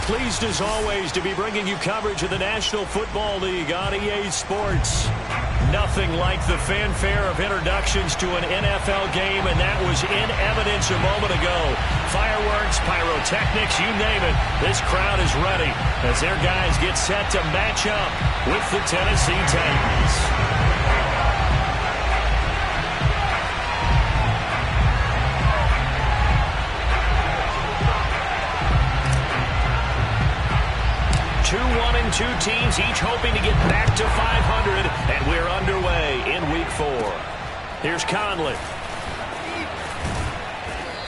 pleased as always to be bringing you coverage of the National Football League on EA Sports. Nothing like the fanfare of introductions to an NFL game, and that was in evidence a moment ago. Fireworks, pyrotechnics, you name it. This crowd is ready as their guys get set to match up with the Tennessee Titans. Two teams each hoping to get back to 500, and we're underway in Week 4. Here's Conley.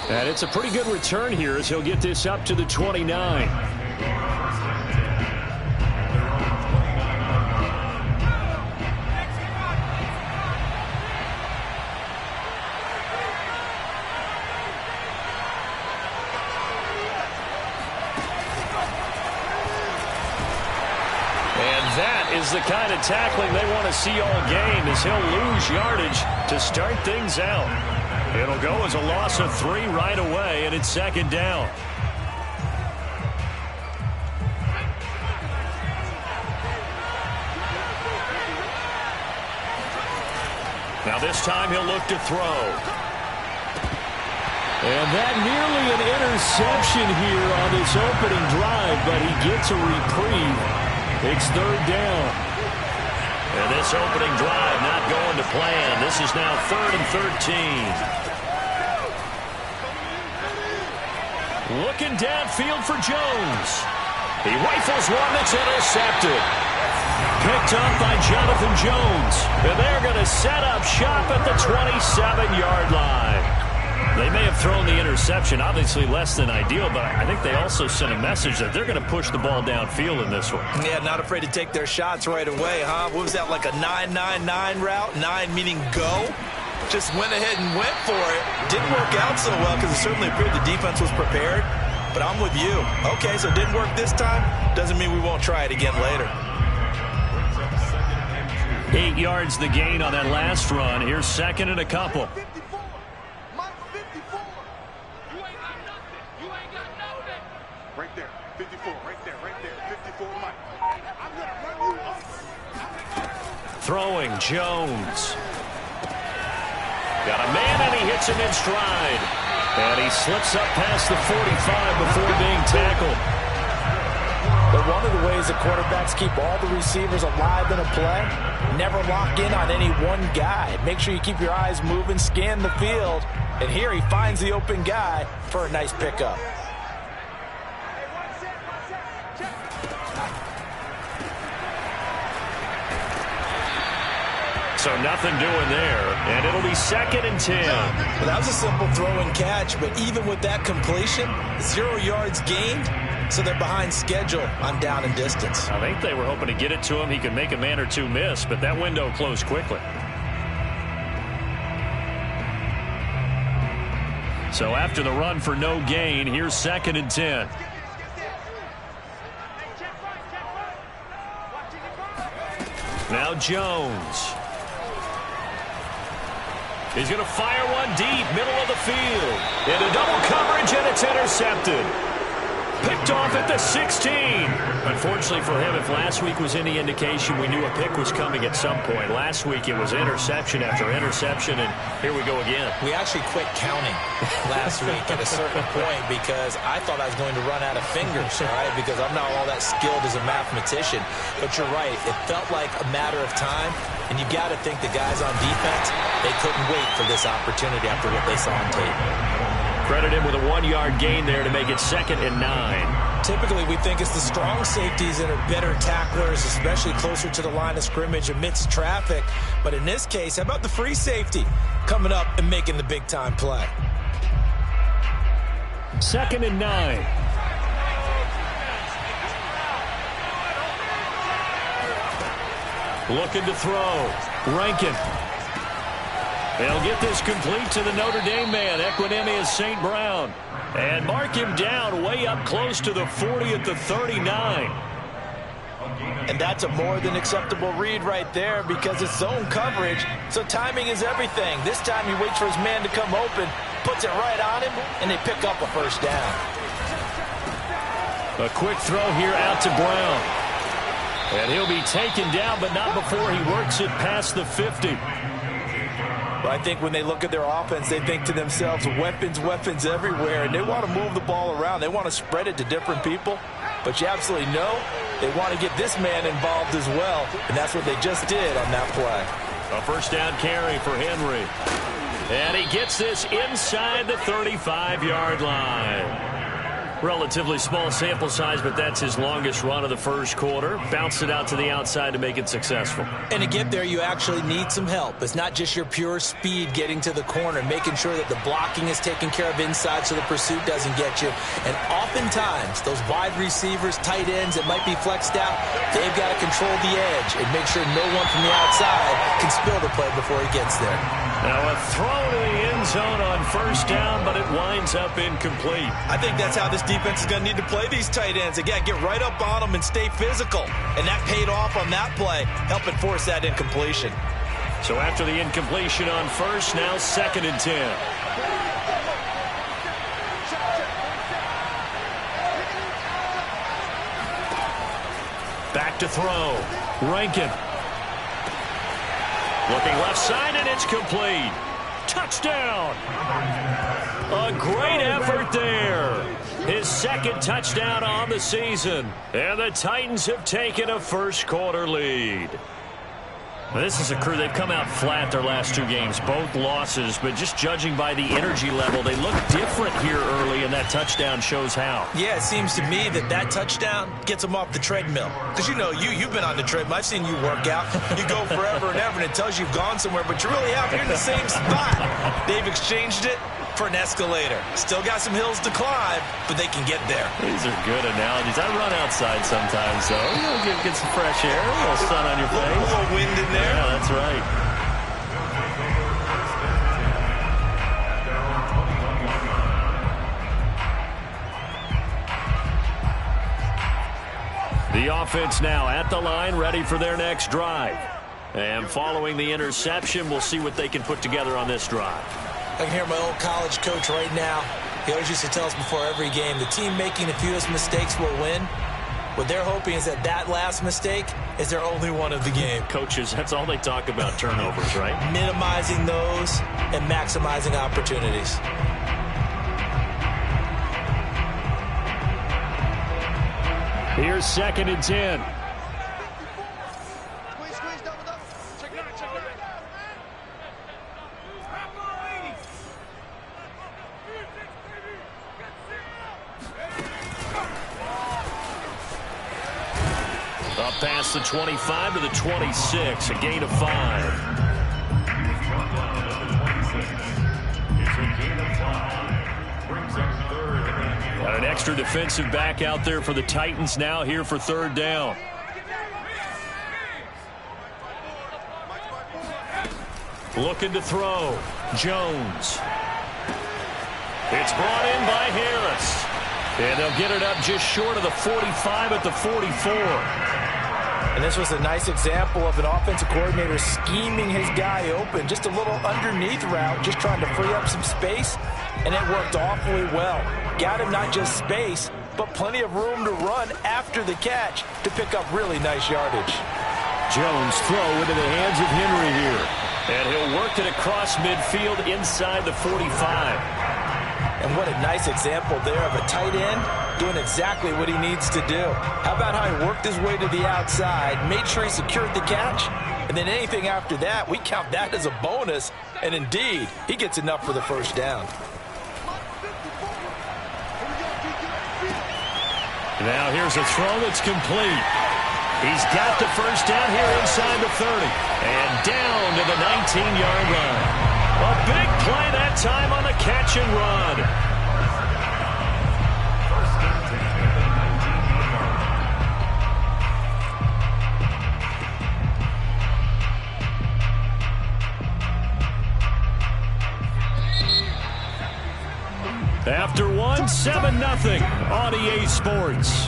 And it's a pretty good return here as he'll get this up to the 29. Is the kind of tackling they want to see all game as he'll lose yardage to start things out. It'll go as a loss of 3 right away, and it's second down. Now this time he'll look to throw. And that nearly an interception here on this opening drive, but he gets a reprieve. It's third down. And this opening drive not going to plan. This is now 3rd and 13. Looking downfield for Jones. He rifles one that's intercepted. Picked up by Jonathan Jones. And they're going to set up shop at the 27-yard line. They may have thrown the interception, obviously less than ideal, but I think they also sent a message that they're going to push the ball downfield in this one. Yeah, not afraid to take their shots right away, huh? What was that, like a 9-9-9 route? 9 meaning go? Just went ahead and went for it. Didn't work out so well because it certainly appeared the defense was prepared. But I'm with you. Okay, so it didn't work this time. Doesn't mean we won't try it again later. 8 yards the gain on that last run. Here's second and a couple. Right there, 54, right there, 54, Mike. I'm going to run you off. Throwing, Jones. Got a man, and he hits him in stride. And he slips up past the 45 before being tackled. But one of the ways that quarterbacks keep all the receivers alive in a play, never lock in on any one guy. Make sure you keep your eyes moving, scan the field. And here he finds the open guy for a nice pickup. So nothing doing there, and it'll be 2nd and 10. Well, that was a simple throw and catch, but even with that completion, 0 yards gained, so they're behind schedule on down and distance. I think they were hoping to get it to him. He could make a man or two miss, but that window closed quickly. So after the run for no gain, here's 2nd and 10. Now Jones. He's going to fire one deep, middle of the field. Into double coverage, and it's intercepted. Picked off at the 16. Unfortunately for him, if last week was any indication, we knew a pick was coming at some point. Last week it was interception after interception, and here we go again. We actually quit counting last week at a certain point because I thought I was going to run out of fingers, all right, because I'm not all that skilled as a mathematician. But you're right. It felt like a matter of time, and you got to think the guys on defense, they couldn't wait for this opportunity after what they saw on tape. Credit him with a 1-yard gain there to make it 2nd and 9. Typically, we think it's the strong safeties that are better tacklers, especially closer to the line of scrimmage amidst traffic. But in this case, how about the free safety coming up and making the big-time play? 2nd and 9. Looking to throw. Rankin. They'll get this complete to the Notre Dame man, Equanimeous St. Brown. And mark him down way up close to the 40 at the 39. And that's a more than acceptable read right there because it's zone coverage, so timing is everything. This time he waits for his man to come open, puts it right on him, and they pick up a first down. A quick throw here out to Brown. And he'll be taken down, but not before he works it past the 50. But I think when they look at their offense, they think to themselves, weapons, weapons everywhere. And they want to move the ball around. They want to spread it to different people. But you absolutely know they want to get this man involved as well. And that's what they just did on that play. A first down carry for Henry. And he gets this inside the 35-yard line. Relatively small sample size, but that's his longest run of the first quarter. Bounced it out to the outside to make it successful. And to get there, you actually need some help. It's not just your pure speed getting to the corner, making sure that the blocking is taken care of inside so the pursuit doesn't get you. And oftentimes, those wide receivers, tight ends that might be flexed out, they've got to control the edge and make sure no one from the outside can spill the play before he gets there. Now a throw to the end zone on first down, but it winds up incomplete. I think that's how this defense is going to need to play these tight ends. Again, get right up on them and stay physical. And that paid off on that play, helping force that incompletion. So after the incompletion on first, now 2nd and 10. Back to throw. Rankin. Looking left side, and it's complete. Touchdown. A great effort there. His 2nd touchdown on the season. And the Titans have taken a first quarter lead. This is a crew. They've come out flat their last 2 games, both losses, but just judging by the energy level, they look different here early, and that touchdown shows how. Yeah, it seems to me that touchdown gets them off the treadmill. Because, you know, you've been on the treadmill. I've seen you work out. You go forever and ever, and it tells you you've gone somewhere, but you really have. You're in the same spot. They've exchanged it for an escalator. Still got some hills to climb, but they can get there. These are good analogies. I run outside sometimes, so get some fresh air, a little sun on your face. A little wind in there. Yeah, that's right. The offense now at the line, ready for their next drive. And following the interception, we'll see what they can put together on this drive. I can hear my old college coach right now. He always used to tell us before every game, the team making the fewest mistakes will win. What they're hoping is that last mistake is their only one of the game. Coaches, that's all they talk about, turnovers, right? Minimizing those and maximizing opportunities. Here's 2nd and 10. Up past the 25 to the 26, a gain of 5. Got an extra defensive back out there for the Titans now here for 3rd down. Looking to throw. Jones. It's brought in by Harris. And they'll get it up just short of the 45 at the 44. And this was a nice example of an offensive coordinator scheming his guy open. Just a little underneath route, just trying to free up some space. And it worked awfully well. Got him not just space, but plenty of room to run after the catch to pick up really nice yardage. Jones throw into the hands of Henry here. And he'll work it across midfield inside the 45. And what a nice example there of a tight end doing exactly what he needs to do. How about how he worked his way to the outside, made sure he secured the catch, and then anything after that, we count that as a bonus. And indeed, he gets enough for the first down. Now here's a throw that's complete. He's got the first down here inside the 30. And down to the 19-yard line. A big play that time on the catch and run. After one, 7-0 on EA Sports.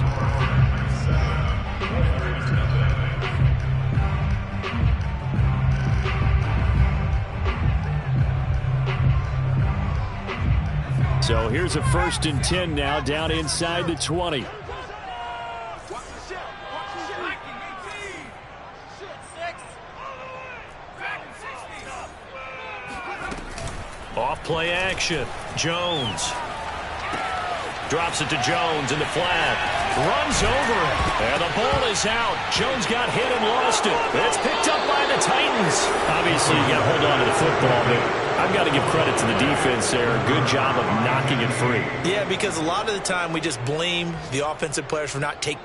So here's a 1st and 10 now, down inside the 20. Off play action. Jones. Drops it to Jones in the flat. Runs over it. And the ball is out. Jones got hit and lost it. It's picked up by the Titans. Obviously, you got to hold on to the football, but I've got to give credit to the defense there. Good job of knocking it free. Yeah, because a lot of the time we just blame the offensive players for not taking.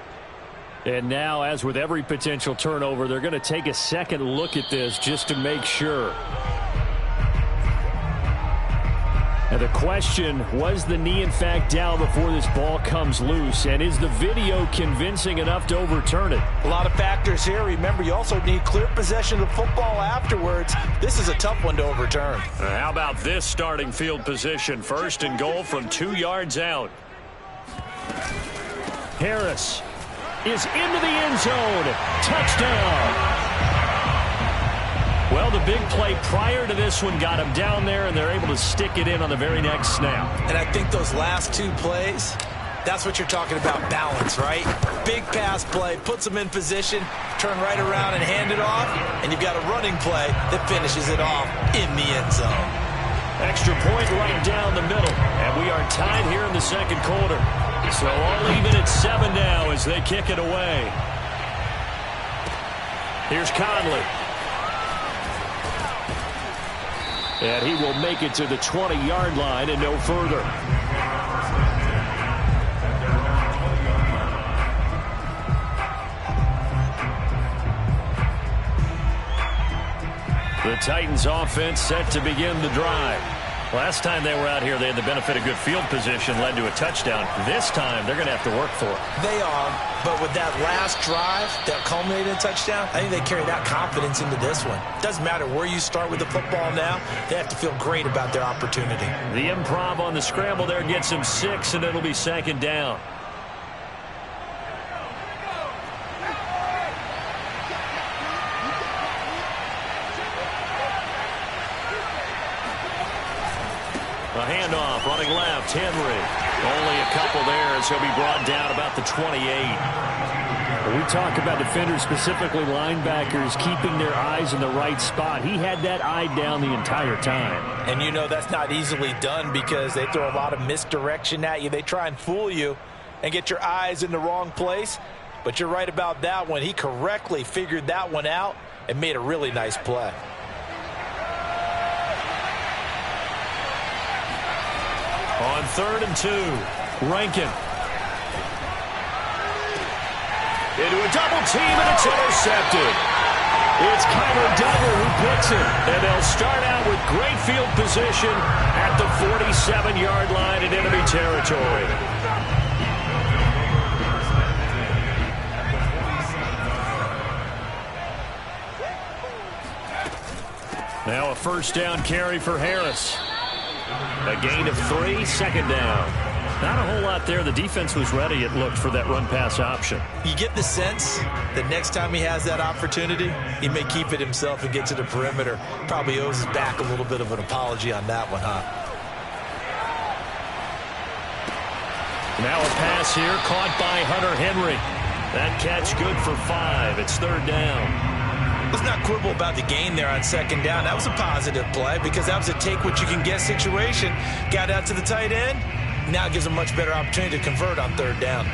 And now, as with every potential turnover, they're going to take a second look at this just to make sure. And the question, was the knee in fact down before this ball comes loose? And is the video convincing enough to overturn it? A lot of factors here. Remember, you also need clear possession of the football afterwards. This is a tough one to overturn. How about this starting field position? First and goal from 2 yards out. Harris is into the end zone. Touchdown. Well, the big play prior to this one got him down there, and they're able to stick it in on the very next snap. And I think those last 2 plays, that's what you're talking about, balance, right? Big pass play, puts them in position, turn right around and hand it off, and you've got a running play that finishes it off in the end zone. Extra point right down the middle, and we are tied here in the second quarter. So all even at 7 now as they kick it away. Here's Conley. And he will make it to the 20-yard line and no further. The Titans offense set to begin the drive. Last time they were out here, they had the benefit of good field position, led to a touchdown. This time, they're going to have to work for it. They are, but with that last drive that culminated in a touchdown, I think they carry that confidence into this one. Doesn't matter where you start with the football now, they have to feel great about their opportunity. The improv on the scramble there gets him 6, and it'll be second down. A handoff, running left, Henry. Only a couple there as he'll be brought down about the 28. We talk about defenders, specifically linebackers, keeping their eyes in the right spot. He had that eye down the entire time. And you know that's not easily done because they throw a lot of misdirection at you. They try and fool you and get your eyes in the wrong place. But you're right about that one. He correctly figured that one out and made a really nice play. On 3rd and 2, Rankin. Into a double team, and it's intercepted. It's Kyler Duggar who picks it, and they'll start out with great field position at the 47-yard line in enemy territory. Now a first down carry for Harris. A gain of 3, second down. Not a whole lot there. The defense was ready, it looked, for that run-pass option. You get the sense that next time he has that opportunity, he may keep it himself and get to the perimeter. Probably owes his back a little bit of an apology on that one, huh? Now a pass here, caught by Hunter Henry. That catch good for 5. It's 3rd down. Let's not quibble about the gain there on 2nd down. That was a positive play because that was a take-what-you-can-get situation. Got out to the tight end. Now gives a much better opportunity to convert on 3rd down.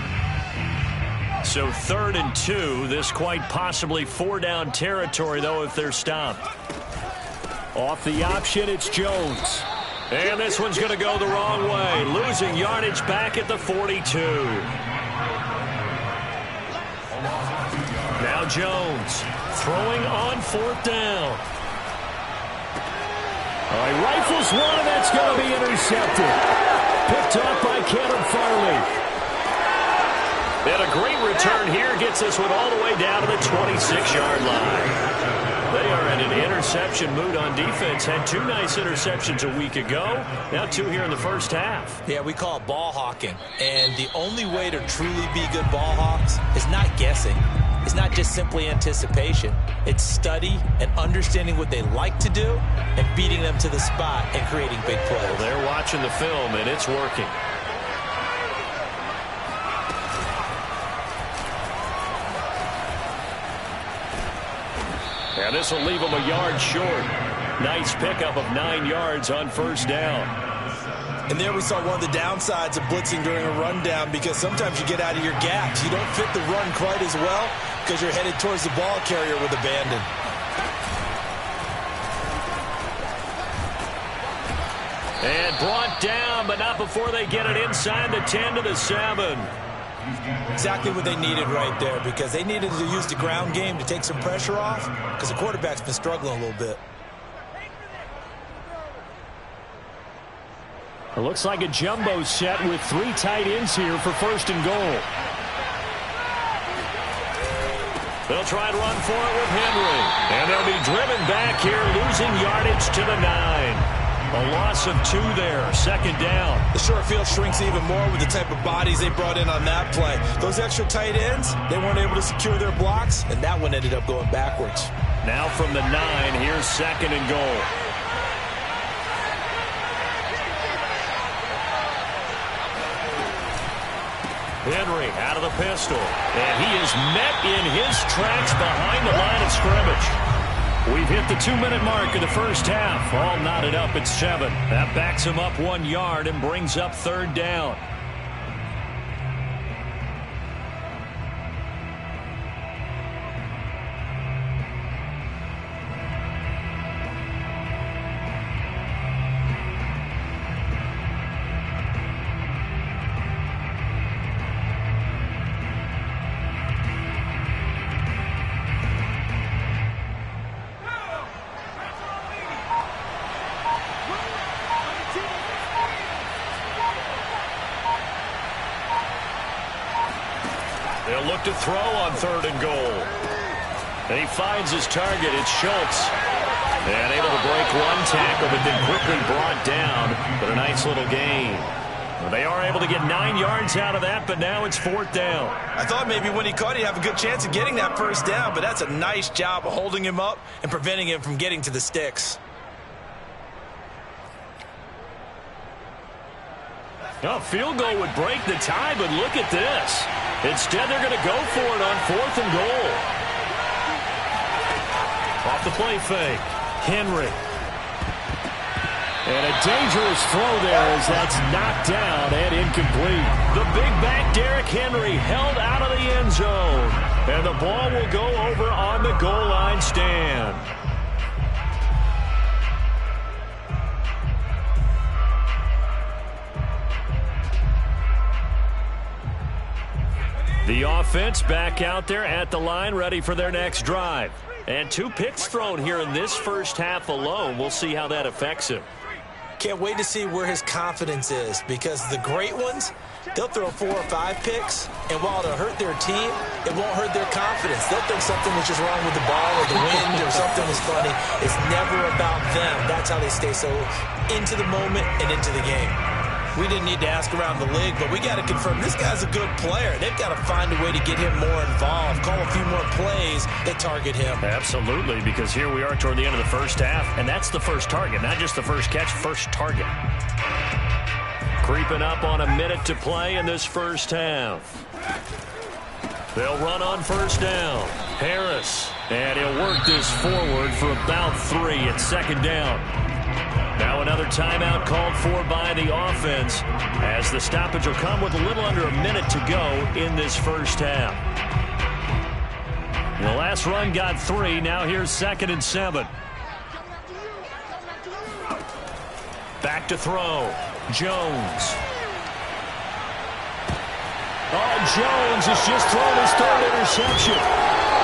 So 3rd and 2. This quite possibly 4-down territory, though, if they're stopped. Off the option, it's Jones. And this one's going to go the wrong way. Losing yardage back at the 42. Now Jones throwing on 4th down. All right, rifles one, and that's going to be intercepted. Picked up by Kevin Farley. And a great return here gets this one all the way down to the 26-yard line. They are in an interception mood on defense. Had 2 nice interceptions a week ago. Now 2 here in the first half. Yeah, we call it ball hawking. And the only way to truly be good ball hawks is not guessing. It's not just simply anticipation. It's study and understanding what they like to do and beating them to the spot and creating big plays. Well, they're watching the film, and it's working. And this will leave them a yard short. Nice pickup of 9 yards on first down. And there we saw one of the downsides of blitzing during a rundown, because sometimes you get out of your gaps. You don't fit the run quite as well because you're headed towards the ball carrier with abandon. And brought down, but not before they get it inside the 10 to the 7. Exactly what they needed right there, because they needed to use the ground game to take some pressure off, because the quarterback's been struggling a little bit. It looks like a jumbo set with 3 tight ends here for first and goal. They'll try and run for it with Henry. And they'll be driven back here, losing yardage to the 9. A loss of 2 there, second down. The short field shrinks even more with the type of bodies they brought in on that play. Those extra tight ends, they weren't able to secure their blocks, and that one ended up going backwards. Now from the 9, here's second and goal. Henry out of the pistol, and he is met in his tracks behind the line of scrimmage. We've hit the 2-minute mark of the first half. All knotted up at 7. That backs him up 1 yard and brings up third down. They'll look to throw on third and goal. And he finds his target. It's Schultz. And able to break 1 tackle, but then quickly brought down. But a nice little gain. Well, they are able to get 9 yards out of that, but now it's fourth down. I thought maybe when he caught it, he'd have a good chance of getting that first down, but that's a nice job of holding him up and preventing him from getting to the sticks. A field goal would break the tie, but look at this. Instead, they're going to go for it on fourth and goal. Off the play fake. Henry. And a dangerous throw there as that's knocked down and incomplete. The big back Derrick Henry held out of the end zone. And the ball will go over on the goal line stand. The offense back out there at the line, ready for their next drive. And 2 picks thrown here in this first half alone. We'll see how that affects him. Can't wait to see where his confidence is, because the great ones, they'll throw 4 or 5 picks, and while it'll hurt their team, it won't hurt their confidence. They'll think something was just wrong with the ball or the wind or something was funny. It's never about them. That's how they stay so into the moment and into the game. We didn't need to ask around the league, but we got to confirm this guy's a good player. They've got to find a way to get him more involved, call a few more plays that target him. Absolutely, because here we are toward the end of the first half, and that's the first target, not just the first catch, first target. Creeping up on a minute to play in this first half. They'll run on first down. Harris, and he'll work this forward for about 3 at second down. Now another timeout called for by the offense, as the stoppage will come with a little under a minute to go in this first half. The last run got 3. Now here's second and 7. Back to throw. Jones. Oh, Jones has just thrown his 3rd interception.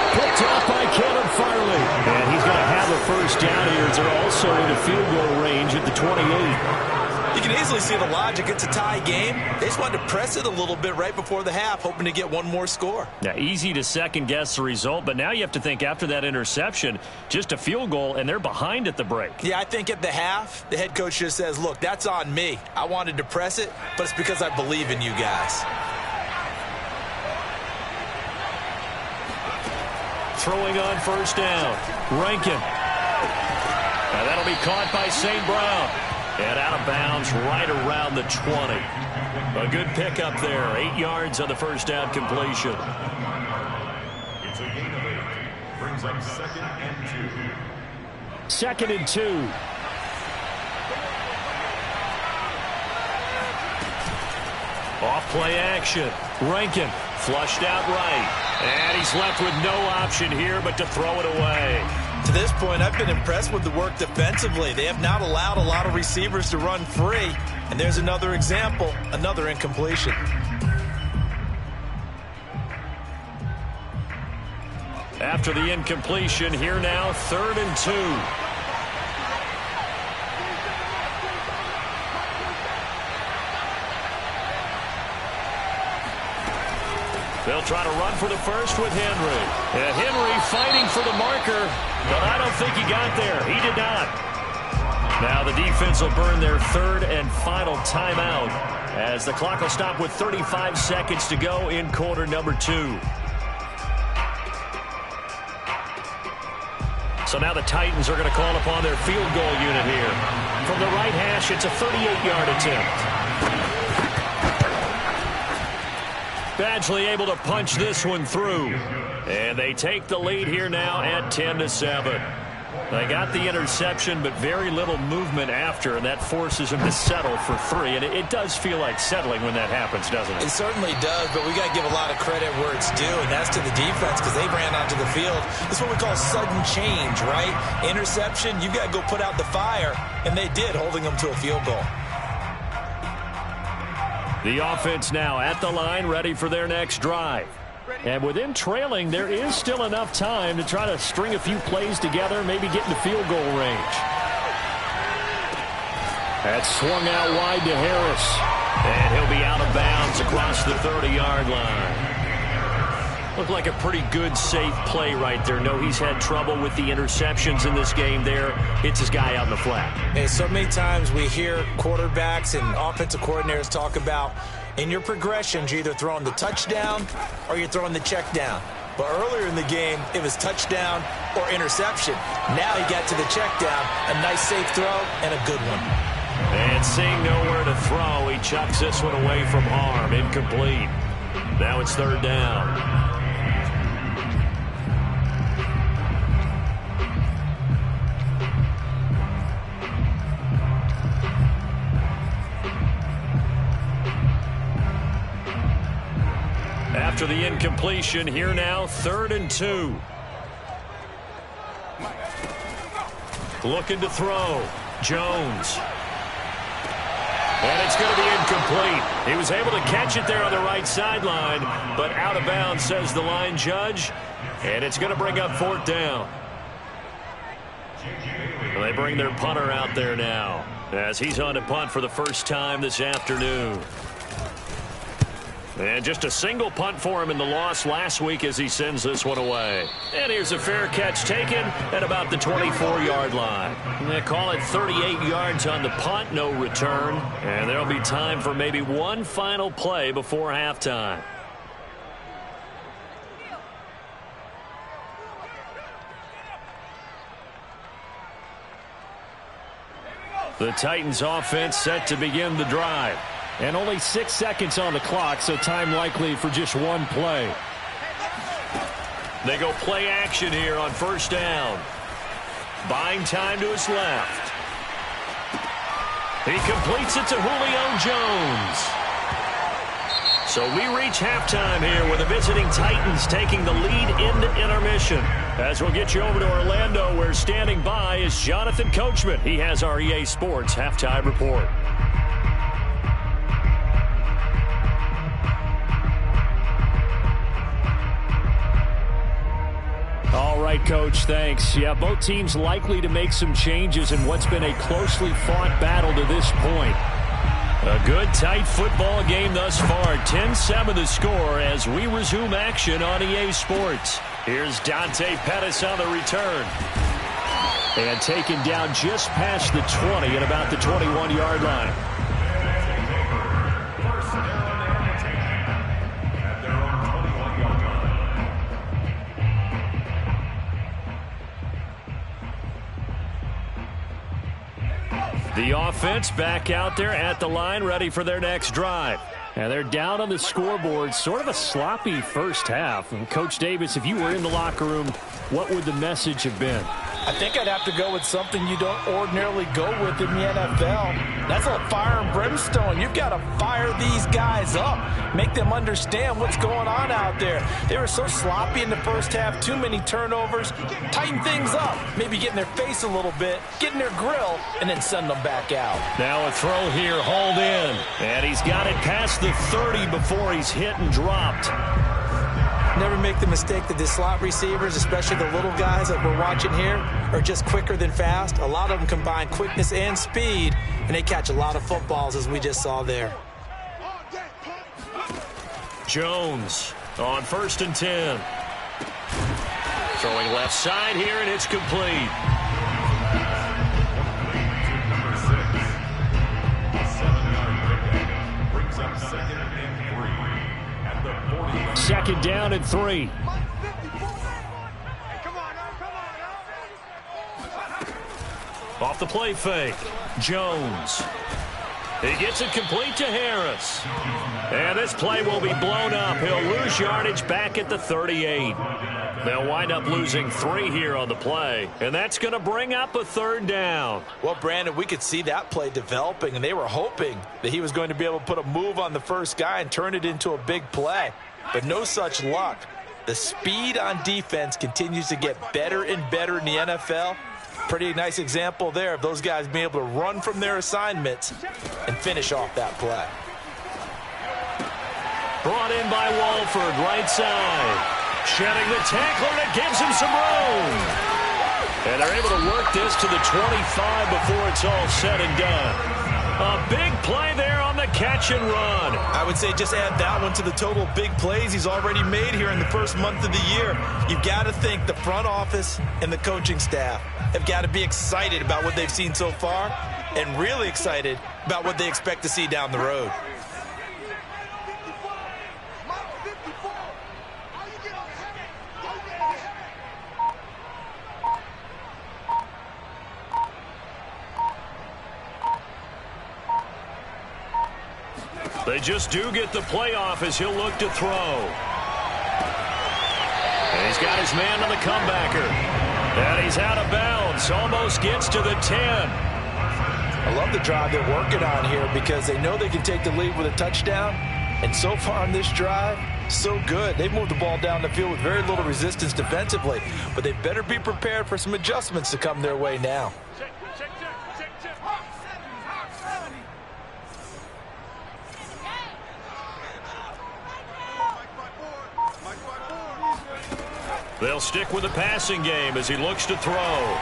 Picked off by Kevin Farley. And he's going to have a first down here as they're also in the field goal range at the 28. You can easily see the logic. It's a tie game. They just wanted to press it a little bit right before the half, hoping to get one more score. Now, easy to second-guess the result, but now you have to think after that interception, just a field goal, and they're behind at the break. Yeah, I think at the half, the head coach just says, look, that's on me. I wanted to press it, but it's because I believe in you guys. Throwing on first down. Rankin. Now that'll be caught by St. Brown. And out of bounds right around the 20. A good pickup there. 8 yards on the first down completion. It's a gain of 8. Brings up second and 2. 2nd and 2. Off play action. Rankin flushed out right. And he's left with no option here but to throw it away. To this point, I've been impressed with the work defensively. They have not allowed a lot of receivers to run free. And there's another example, another incompletion. After the incompletion, here now, 3rd and 2. They'll try to run for the first with Henry. Henry fighting for the marker, but I don't think he got there. He did not. Now the defense will burn their 3rd and final timeout as the clock will stop with 35 seconds to go in quarter number 2. So now the Titans are going to call upon their field goal unit here. From the right hash, it's a 38-yard attempt. Badgley able to punch this one through. And they take the lead here now at 10-7. They got the interception, but very little movement after, and that forces them to settle for 3. And it does feel like settling when that happens, doesn't it? It certainly does, but we got to give a lot of credit where it's due, and that's to the defense because they ran onto the field. This is what we call sudden change, right? Interception, you got to go put out the fire, and they did, holding them to a field goal. The offense now at the line, ready for their next drive. And with them trailing, there is still enough time to try to string a few plays together, maybe get into field goal range. That's swung out wide to Harris. And he'll be out of bounds across the 30-yard line. Looked like a pretty good, safe play right there. No, he's had trouble with the interceptions in this game there. Hits his guy out in the flat. And so many times we hear quarterbacks and offensive coordinators talk about in your progressions, you're either throwing the touchdown or you're throwing the check down. But earlier in the game, it was touchdown or interception. Now he got to the check down, a nice safe throw, and a good one. And seeing nowhere to throw, he chucks this one away from harm, incomplete. Now it's 3rd down. After the incompletion, here now, 3rd and 2. Looking to throw. Jones. And it's going to be incomplete. He was able to catch it there on the right sideline, but out of bounds, says the line judge. And it's going to bring up 4th down. Well, they bring their punter out there now as he's on to punt for the first time this afternoon. And just a single punt for him in the loss last week as he sends this one away. And here's a fair catch taken at about the 24-yard line. They call it 38 yards on the punt, no return. And there'll be time for maybe one final play before halftime. The Titans offense set to begin the drive. And only 6 seconds on the clock, so time likely for just one play. They go play action here on 1st down. Buying time to his left. He completes it to Julio Jones. So we reach halftime here with the visiting Titans taking the lead into intermission. As we'll get you over to Orlando, where standing by is Jonathan Coachman. He has our EA Sports halftime report. All right, Coach, thanks. Yeah, both teams likely to make some changes in what's been a closely fought battle to this point. A good, tight football game thus far. 10-7 the score as we resume action on EA Sports. Here's Dante Pettis on the return. And taken down just past the 20 at about the 21-yard line. The offense back out there at the line, ready for their next drive. And they're down on the scoreboard, sort of a sloppy first half. And Coach Davis, if you were in the locker room, what would the message have been? I think I'd have to go with something you don't ordinarily go with in the NFL. That's a fire and brimstone. You've got to fire these guys up, make them understand what's going on out there. They were so sloppy in the first half, too many turnovers. Tighten things up, maybe get in their face a little bit, get in their grill, and then send them back out. Now a throw here, hauled in. And he's got it past the 30 before he's hit and dropped. Never make the mistake that the slot receivers, especially the little guys that we're watching here, are just quicker than fast. A lot of them combine quickness and speed, and they catch a lot of footballs, as we just saw there. Jones on 1st and 10. Throwing left side here, and it's complete. Second down and 3. Off the play fake. Jones. He gets it complete to Harris. And this play will be blown up. He'll lose yardage back at the 38. They'll wind up losing 3 here on the play. And that's going to bring up a 3rd down. Well, Brandon, we could see that play developing, and they were hoping that he was going to be able to put a move on the first guy and turn it into a big play. But no such luck. The speed on defense continues to get better and better in the NFL. Pretty nice example there of those guys being able to run from their assignments and finish off that play. Brought in by Walford, right side. Shedding the tackler, and it gives him some room. And they're able to work this to the 25 before it's all said and done. A big play there on the catch and run. I would say just add that one to the total big plays he's already made here in the first month of the year. You've got to think the front office and the coaching staff have got to be excited about what they've seen so far and really excited about what they expect to see down the road. They just do get the playoff as he'll look to throw. And he's got his man on the comebacker. And he's out of bounds. Almost gets to the 10. I love the drive they're working on here because they know they can take the lead with a touchdown. And so far on this drive, so good. They've moved the ball down the field with very little resistance defensively. But they better be prepared for some adjustments to come their way now. They'll stick with the passing game as he looks to throw.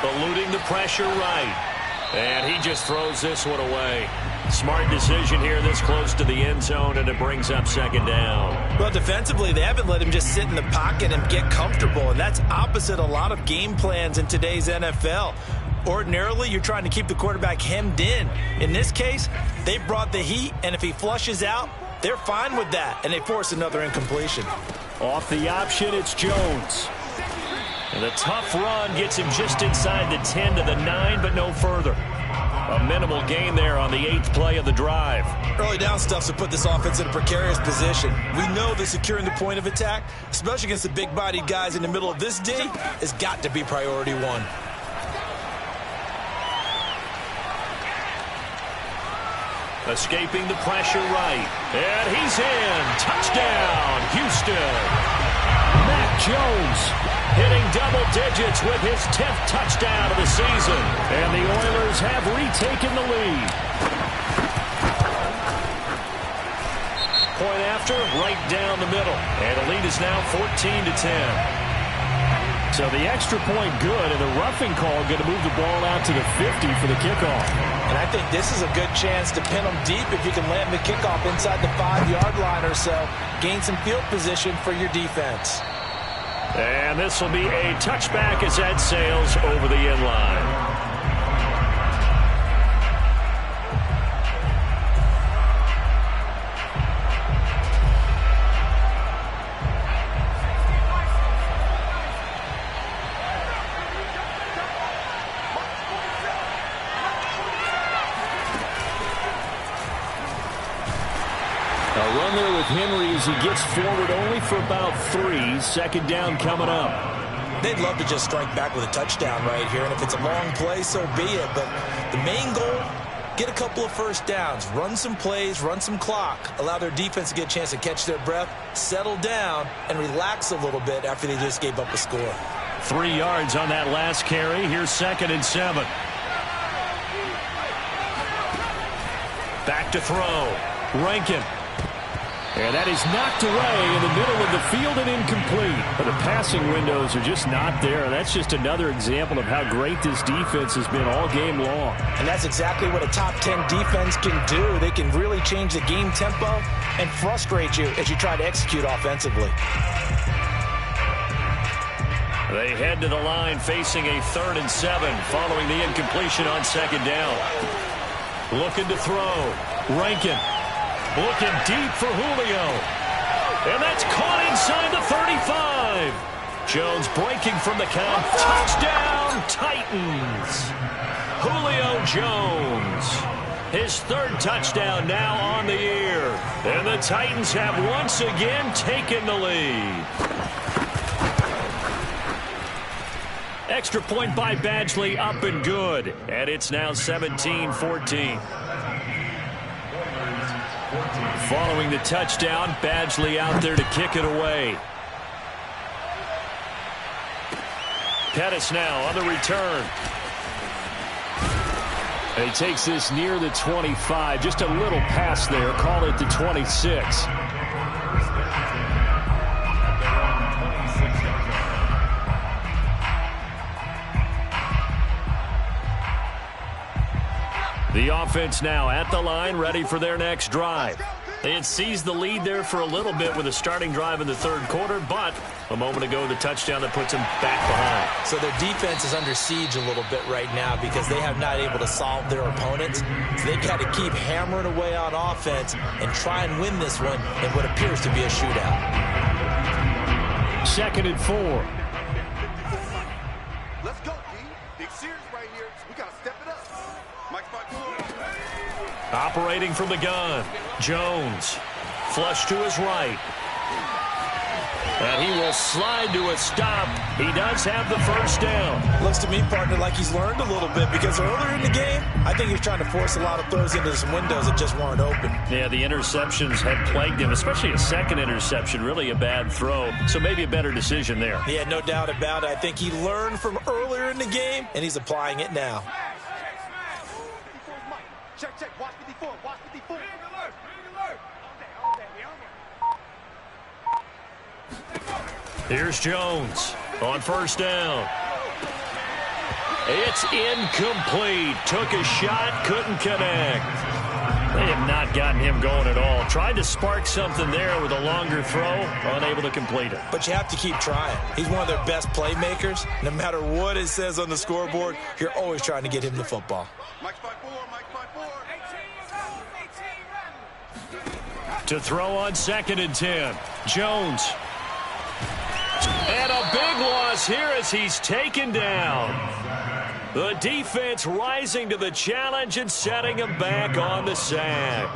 Eluding the pressure right. And he just throws this one away. Smart decision here this close to the end zone, and it brings up 2nd down. Well, defensively, they haven't let him just sit in the pocket and get comfortable, and that's opposite a lot of game plans in today's NFL. Ordinarily, you're trying to keep the quarterback hemmed in. In this case, they brought the heat, and if he flushes out, they're fine with that, and they force another incompletion. Off the option, it's Jones. And the tough run gets him just inside the 10 to the 9, but no further. A minimal gain there on the 8th play of the drive. Early down stuff's to put this offense in a precarious position. We know that securing the point of attack, especially against the big-bodied guys in the middle of this D, has got to be priority 1. Escaping the pressure right. And he's in. Touchdown, Houston. Mac Jones hitting double digits with his 10th touchdown of the season. And the Oilers have retaken the lead. Point after, right down the middle. And the lead is now 14-10. So the extra point good, and the roughing call going to move the ball out to the 50 for the kickoff. And I think this is a good chance to pin them deep if you can land the kickoff inside the 5-yard line or so. Gain some field position for your defense. And this will be a touchback as that sails over the end line. A run there with Henry as he gets forward only for about 3. 2nd down coming up. They'd love to just strike back with a touchdown right here, and if it's a long play, so be it. But the main goal, get a couple of first downs, run some plays, run some clock, allow their defense to get a chance to catch their breath, settle down, and relax a little bit after they just gave up a score. 3 yards on that last carry. Here's 2nd and 7. Back to throw. Rankin. And that is knocked away in the middle of the field and incomplete. But the passing windows are just not there. That's just another example of how great this defense has been all game long. And that's exactly what a top 10 defense can do. They can really change the game tempo and frustrate you as you try to execute offensively. They head to the line facing a 3rd and 7 following the incompletion on 2nd down. Looking to throw. Rankin. Looking deep for Julio. And that's caught inside the 35. Jones breaking from the count. Touchdown, Titans. Julio Jones. His 3rd touchdown now on the year. And the Titans have once again taken the lead. Extra point by Badgley, up and good. And it's now 17-14. Following the touchdown, Badgley out there to kick it away. Pettis now on the return. And he takes this near the 25. Just a little pass there. Call it the 26. The offense now at the line, ready for their next drive. They had seized the lead there for a little bit with a starting drive in the 3rd quarter, but a moment ago the touchdown that puts them back behind. So their defense is under siege a little bit right now because they have not able to solve their opponents. So they've got to keep hammering away on offense and try and win this one in what appears to be a shootout. 2nd and 4. Let's go, D. Big series right here. We got to step it up. Mike Spiker. Operating from the gun. Jones. Flush to his right. And he will slide to a stop. He does have the 1st down. Looks to me, partner, like he's learned a little bit because earlier in the game, I think he was trying to force a lot of throws into some windows that just weren't open. Yeah, the interceptions have plagued him, especially a 2nd interception. Really a bad throw. So maybe a better decision there. Yeah, no doubt about it. I think he learned from earlier in the game, and he's applying it now. Check, watch 54, watch 54. Here's Jones on 1st down. It's incomplete. Took a shot, couldn't connect. They have not gotten him going at all. Tried to spark something there with a longer throw, unable to complete it. But you have to keep trying. He's one of their best playmakers. No matter what it says on the scoreboard, you're always trying to get him the football. Mike 5-4, Mike 5-4. To throw on 2nd and 10. Jones. And a big loss here as he's taken down. The defense rising to the challenge and setting him back on the sack.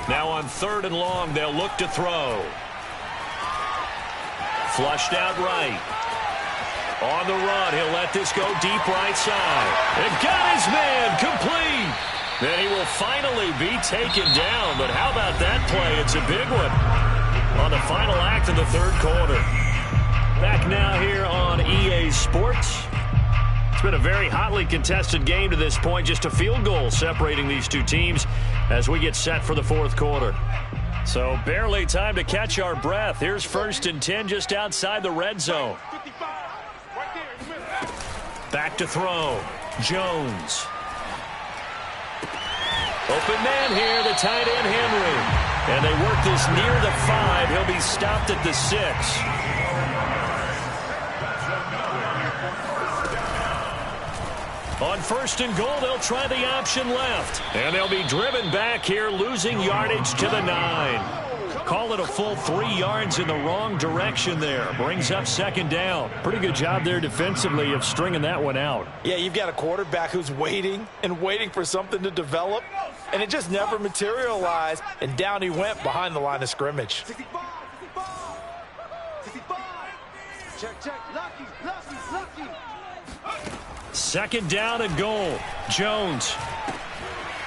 Now on 3rd and long, they'll look to throw. Flushed out right. On the run, he'll let this go deep right side. And got his man complete. Then he will finally be taken down. But how about that play? It's a big one on the final act of the 3rd quarter. Back now here on EA Sports. It's been a very hotly contested game to this point. Just a field goal separating these two teams as we get set for the 4th quarter. So barely time to catch our breath. Here's 1st and 10 just outside the red zone. Back to throw. Jones. Open man here, the tight end Henry. And they work this near the 5. He'll be stopped at the 6. On 1st and goal, they'll try the option left. And they'll be driven back here, losing yardage to the 9. Call it a full 3 yards in the wrong direction there. Brings up second down. Pretty good job there defensively of stringing that one out. Yeah, you've got a quarterback who's waiting and waiting for something to develop, and it just never materialized, and down he went behind the line of scrimmage. 65. Check. Lucky. Second down and goal. Jones.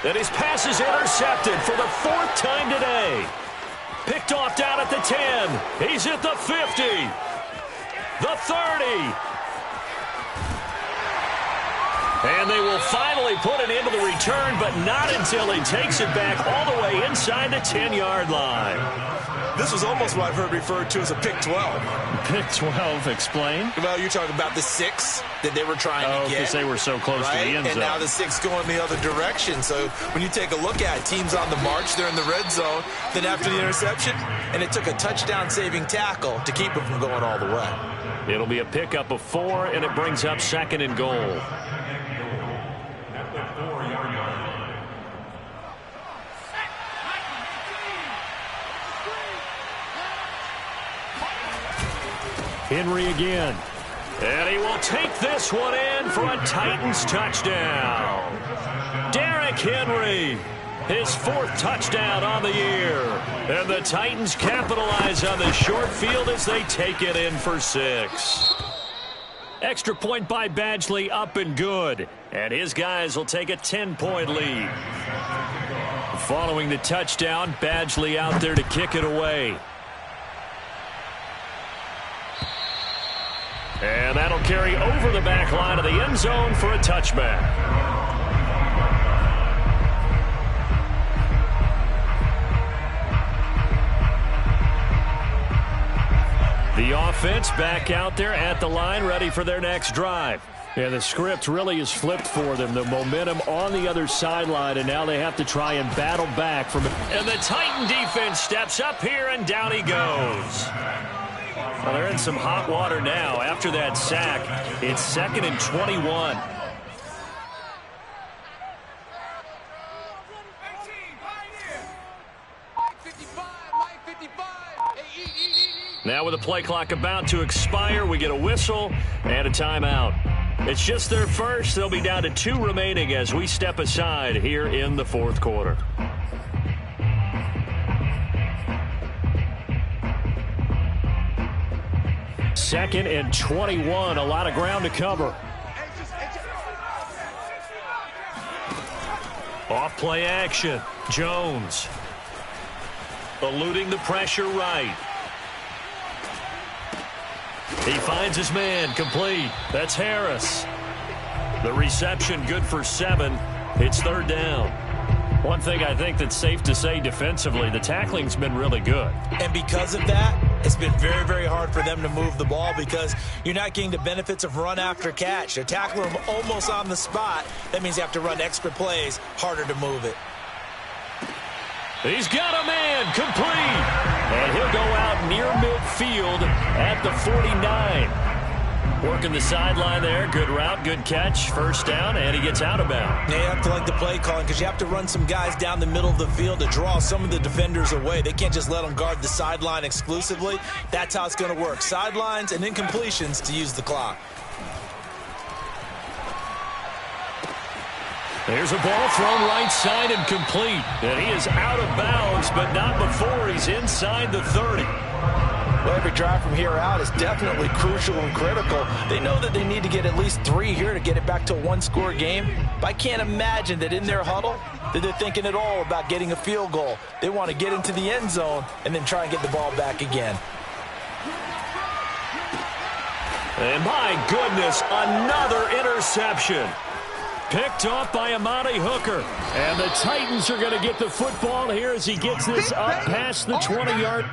And his pass is intercepted for the 4th time today. Picked off down at the 10. He's at the 50. The 30. And they will finally put it into the return, but not until he takes it back all the way inside the 10-yard line. This was almost what I've heard referred to as a pick 12. Pick 12, explain. Well, you're talking about the 6 that they were trying to get. Because they were so close to the end zone. And now the 6 going the other direction. So when you take a look at it, teams on the march, they're in the red zone. Then after the interception, and it took a touchdown-saving tackle to keep it from going all the way. It'll be a pickup of 4, and it brings up second and goal. Henry again. And he will take this one in for a Titans touchdown. Derrick Henry, his 4th touchdown on the year. And the Titans capitalize on the short field as they take it in for 6. Extra point by Badgley, up and good. And his guys will take a 10-point lead. Following the touchdown, Badgley out there to kick it away. And that'll carry over the back line of the end zone for a touchback. The offense back out there at the line, ready for their next drive. And the script really is flipped for them. The momentum on the other sideline, and now they have to try and battle back from it. And the Titan defense steps up here, and down he goes. Well, they're in some hot water now. After that sack, it's 2nd and 21. Now with the play clock about to expire, we get a whistle and a timeout. It's just their first. They'll be down to 2 remaining as we step aside here in the 4th quarter. Second and 21, a lot of ground to cover. Off play action, Jones. Eluding the pressure right. He finds his man, complete. That's Harris. The reception good for 7. It's 3rd down. One thing I think that's safe to say defensively, the tackling's been really good. And because of that, it's been very, very hard for them to move the ball because you're not getting the benefits of run after catch. They're tackling them almost on the spot. That means you have to run extra plays, harder to move it. He's got a man, complete. And he'll go out near midfield at the 49. Working the sideline there. Good route, good catch. First down, and he gets out of bounds. Yeah, you have to like the play calling because you have to run some guys down the middle of the field to draw some of the defenders away. They can't just let them guard the sideline exclusively. That's how it's going to work. Sidelines and incompletions to use the clock. There's a ball thrown right side and complete. And he is out of bounds, but not before he's inside the 30. Well, every drive from here out is definitely crucial and critical. They know that they need to get at least 3 here to get it back to a 1-score game. But I can't imagine that in their huddle that they're thinking at all about getting a field goal. They want to get into the end zone and then try and get the ball back again. And my goodness, another interception. Picked off by Amani Hooker. And the Titans are going to get the football here as he gets this up past the 20-yard.